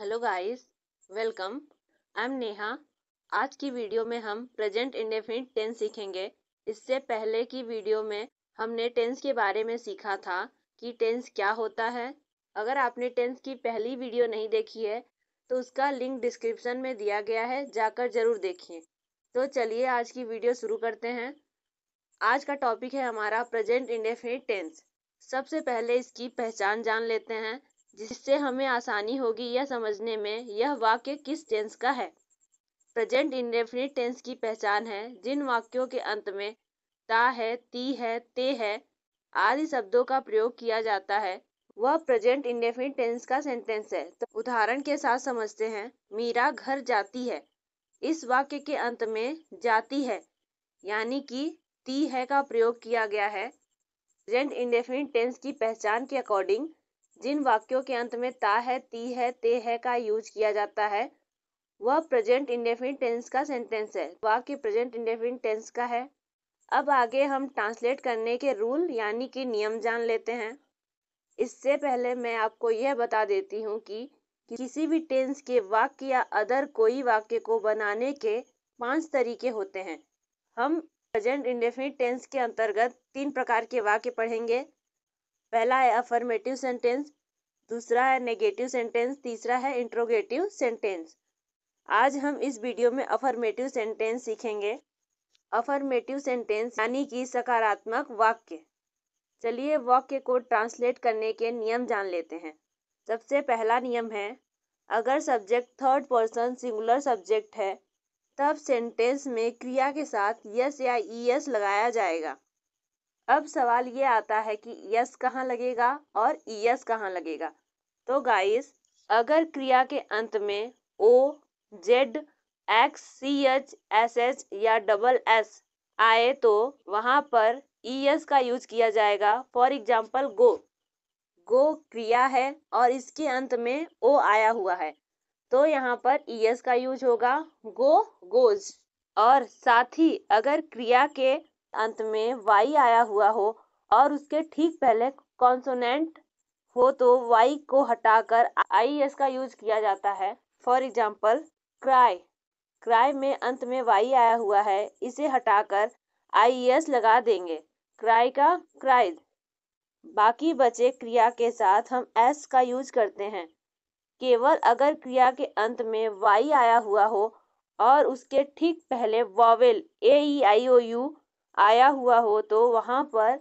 Hello guys, welcome. I am Neha. आज की video में हम प्रेजेंट इंडेफिनिट टेंस सीखेंगे। इससे पहले की वीडियो में हमने टेंस के बारे में सीखा था कि टेंस क्या होता है। अगर आपने टेंस की पहली वीडियो नहीं देखी है तो उसका लिंक डिस्क्रिप्शन में दिया गया है, जाकर जरूर देखिए। तो चलिए आज की वीडियो शुरू करते हैं। आज का टॉपिक है हमारा प्रेजेंट इंडेफिनिट टेंस। सबसे पहले इसकी पहचान जान लेते हैं, जिससे हमें आसानी होगी यह समझने में यह वाक्य किस टेंस का है। प्रेजेंट इंडेफिनिट टेंस की पहचान है जिन वाक्यों के अंत में ता है, ती है, ते है आदि शब्दों का प्रयोग किया जाता है, वह प्रेजेंट इंडेफिनिट टेंस का सेंटेंस है। तो उदाहरण के साथ समझते हैं। मीरा घर जाती है। इस वाक्य के अंत में जाती है यानी कि ती है का प्रयोग किया गया है। प्रेजेंट इंडेफिनिट टेंस की पहचान के अकॉर्डिंग जिन वाक्यों के अंत में ता है, ती है, ते है का यूज किया जाता है, वह प्रेजेंट इंडेफिनिट टेंस का सेंटेंस है। वाक्य प्रेजेंट इंडेफिनिट टेंस का है। अब आगे हम ट्रांसलेट करने के रूल यानी कि नियम जान लेते हैं। इससे पहले मैं आपको यह बता देती हूँ कि किसी भी टेंस के वाक्य या अदर कोई वाक्य को बनाने के 5 तरीके होते हैं। हम प्रेजेंट इंडेफिनिट टेंस के अंतर्गत 3 प्रकार के वाक्य पढ़ेंगे। पहला है अफर्मेटिव सेंटेंस, दूसरा है नेगेटिव सेंटेंस, तीसरा है इंट्रोगेटिव सेंटेंस। आज हम इस वीडियो में अफर्मेटिव सेंटेंस सीखेंगे। अफर्मेटिव सेंटेंस यानी कि सकारात्मक वाक्य। चलिए वाक्य को ट्रांसलेट करने के नियम जान लेते हैं। सबसे पहला नियम है, अगर subject third person singular subject है तब सेंटेंस में क्रिया के साथ यस या ईएस लगाया जाएगा। अब सवाल ये आता है कि यस कहाँ लगेगा और ईएस कहाँ लगेगा। तो गाइस, अगर क्रिया के अंत में O, Z, X, C H, S H या डबल एस आए तो वहां पर ईएस का यूज किया जाएगा। फॉर एग्जाम्पल गो। गो क्रिया है और इसके अंत में ओ आया हुआ है, तो यहाँ पर ईएस का यूज होगा, गो, गोज। और साथ ही अगर क्रिया के अंत में वाई आया हुआ हो और उसके ठीक पहले कॉन्सोनेंट हो तो वाई को हटाकर आईएस का यूज किया जाता है। For example cry. क्राई में अंत में वाई आया हुआ है, इसे हटाकर आईएस लगा देंगे, क्राई का क्राइज। बाकी बचे क्रिया के साथ हम एस का यूज करते हैं केवल अगर क्रिया के अंत में वाई आया हुआ हो और उसके ठीक पहले vowel A E I O you आया हुआ हो तो वहां पर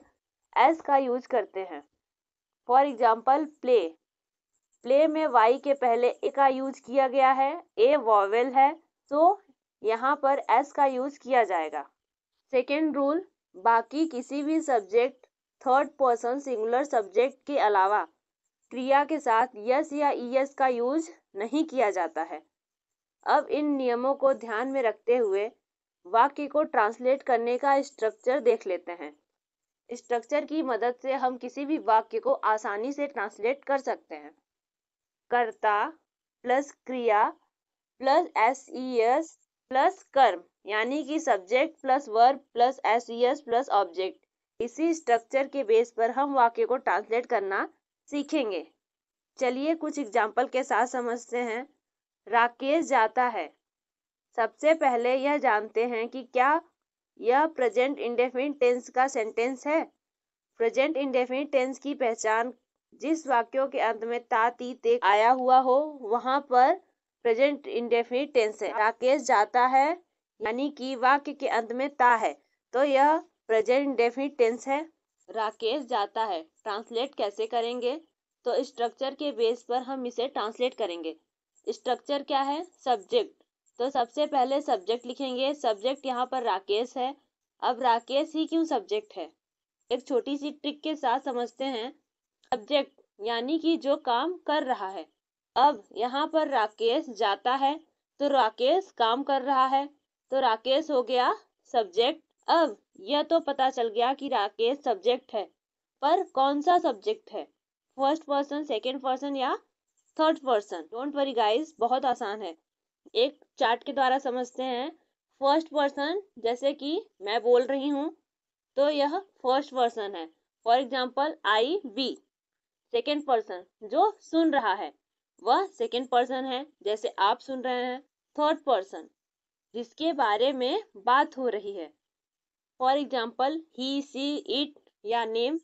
एस का यूज करते हैं। For example play. प्ले में वाई के पहले ए का यूज किया गया है, ए वॉवेल है, तो यहाँ पर एस का यूज किया जाएगा। सेकेंड रूल, बाकी किसी भी subject third person singular subject के अलावा क्रिया के साथ यस या ईएस का यूज नहीं किया जाता है। अब इन नियमों को ध्यान में रखते हुए वाक्य को ट्रांसलेट करने का स्ट्रक्चर देख लेते हैं। स्ट्रक्चर की मदद से हम किसी भी वाक्य को आसानी से ट्रांसलेट कर सकते हैं। कर्ता प्लस क्रिया प्लस एस प्लस कर्म यानी कि subject plus verb plus S plus object. इसी स्ट्रक्चर के बेस पर हम वाक्य को ट्रांसलेट करना सीखेंगे। चलिए कुछ एग्जाम्पल के साथ समझते हैं। राकेश जाता है। सबसे पहले यह जानते हैं कि क्या यह प्रेजेंट इंडेफिनिट टेंस का सेंटेंस है। प्रेजेंट इंडेफिनिट टेंस की पहचान, जिस वाक्यों के अंत में ता, ती, ते आया हुआ हो वहां पर प्रेजेंट इंडेफिनिट टेंस है। राकेश जाता है यानी कि वाक्य के अंत में ता है, तो यह प्रेजेंट इंडेफिनिट टेंस है। राकेश जाता है ट्रांसलेट कैसे करेंगे, तो स्ट्रक्चर के बेस पर हम इसे ट्रांसलेट करेंगे। स्ट्रक्चर क्या है, सब्जेक्ट, तो सबसे पहले सब्जेक्ट लिखेंगे। सब्जेक्ट यहाँ पर राकेश है। अब राकेश ही क्यों सब्जेक्ट है, एक छोटी सी ट्रिक के साथ समझते हैं। सब्जेक्ट यानी कि जो काम कर रहा है। अब यहाँ पर राकेश जाता है तो राकेश काम कर रहा है, तो राकेश हो गया सब्जेक्ट। अब यह तो पता चल गया कि राकेश सब्जेक्ट है, पर कौन सा सब्जेक्ट है, फर्स्ट पर्सन, सेकेंड पर्सन या third person. Don't worry guys, बहुत आसान है। एक चार्ट के द्वारा समझते हैं। फर्स्ट पर्सन जैसे कि मैं बोल रही हूँ तो यह फर्स्ट पर्सन है। For example I be. Second person जो सुन रहा है वह सेकंड पर्सन है, जैसे आप सुन रहे हैं थर्ड पर्सन, जिसके बारे में बात हो रही है। For example he, she, it या नेम।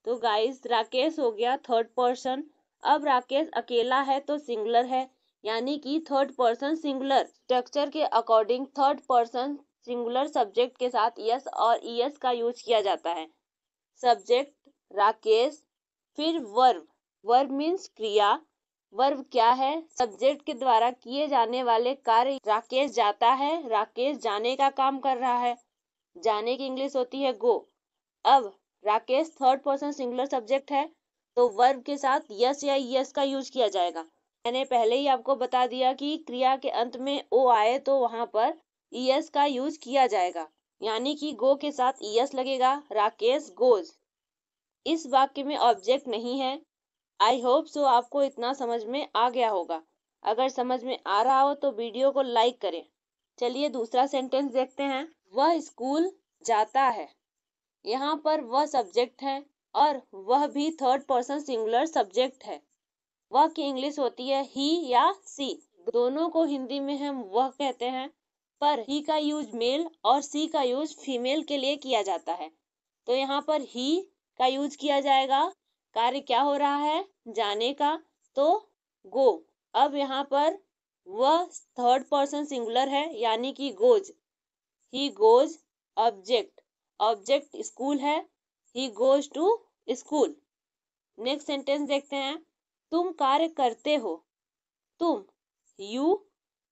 तो गाइस राकेश हो गया थर्ड पर्सन। अब राकेश अकेला है तो सिंगुलर है, यानी कि थर्ड पर्सन सिंगुलर। स्ट्रक्चर के according third person singular subject के साथ यस और ईएस का यूज किया जाता है। सब्जेक्ट राकेश, फिर वर्ब। वर्ब मीन्स क्रिया। वर्ब क्या है? सब्जेक्ट के द्वारा किए जाने वाले कार्य। राकेश जाता है, राकेश जाने का काम कर रहा है। जाने की इंग्लिश होती है गो। अब Rakesh third person singular subject है, तो वर्ब के साथ यस या यस का यूज किया जाएगा। मैंने पहले ही आपको बता दिया कि क्रिया के अंत में ओ आए तो वहां पर ईएस का यूज किया जाएगा, यानी कि गो के साथ ईएस लगेगा। राकेश गोज। इस वाक्य में ऑब्जेक्ट नहीं है। आई होप सो आपको इतना समझ में आ गया होगा। अगर समझ में आ रहा हो तो वीडियो को लाइक करें। चलिए दूसरा सेंटेंस देखते हैं। वह स्कूल जाता है। यहाँ पर वह सब्जेक्ट है और वह भी थर्ड पर्सन सिंगुलर सब्जेक्ट है। वह की इंग्लिश होती है ही या सी। दोनों को हिंदी में हम वह कहते हैं, पर ही का यूज मेल और सी का यूज फीमेल के लिए किया जाता है। तो यहाँ पर ही का यूज किया जाएगा। कार्य क्या हो रहा है? जाने का, तो गो। अब यहाँ पर वह थर्ड पर्सन सिंगुलर है, यानी कि goes. He goes. Object, object school है। He goes to school. Next sentence देखते हैं। तुम कार्य करते हो। तुम,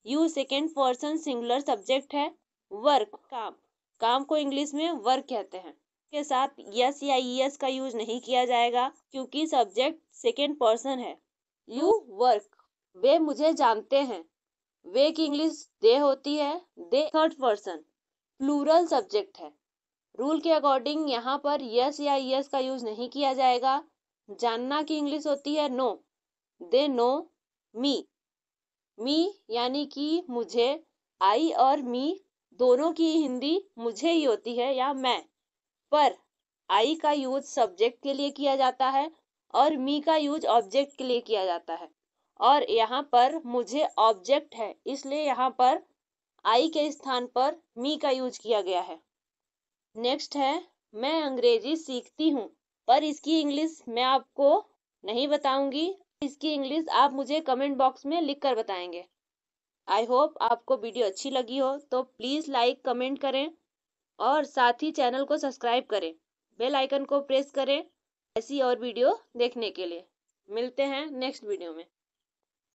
you second person singular subject है। वर्क, काम। काम को इंग्लिश में वर्क कहते हैं। के साथ यस या ईएस का यूज नहीं किया जाएगा, क्योंकि सब्जेक्ट सेकेंड पर्सन है। You work. वे मुझे जानते हैं। वे की इंग्लिश दे होती है। They third person plural subject है। रूल के अकॉर्डिंग यहाँ पर यस या यस का यूज नहीं किया जाएगा। जानना की इंग्लिश होती है नो। दे नो मी। मी यानी कि मुझे। आई और मी दोनों की हिंदी मुझे ही होती है या मैं, पर आई का यूज सब्जेक्ट के लिए किया जाता है और मी का यूज ऑब्जेक्ट के लिए किया जाता है। और यहाँ पर मुझे ऑब्जेक्ट है, इसलिए यहाँ पर आई के स्थान पर मी का यूज किया गया है। नेक्स्ट है, मैं अंग्रेजी सीखती हूँ, पर इसकी इंग्लिश मैं आपको नहीं बताऊंगी। इसकी इंग्लिश आप मुझे कमेंट बॉक्स में लिख कर बताएंगे। आई होप आपको वीडियो अच्छी लगी हो तो प्लीज़ लाइक कमेंट करें और साथ ही चैनल को सब्सक्राइब करें। बेल आइकन को प्रेस करें ऐसी और वीडियो देखने के लिए। मिलते हैं नेक्स्ट वीडियो में।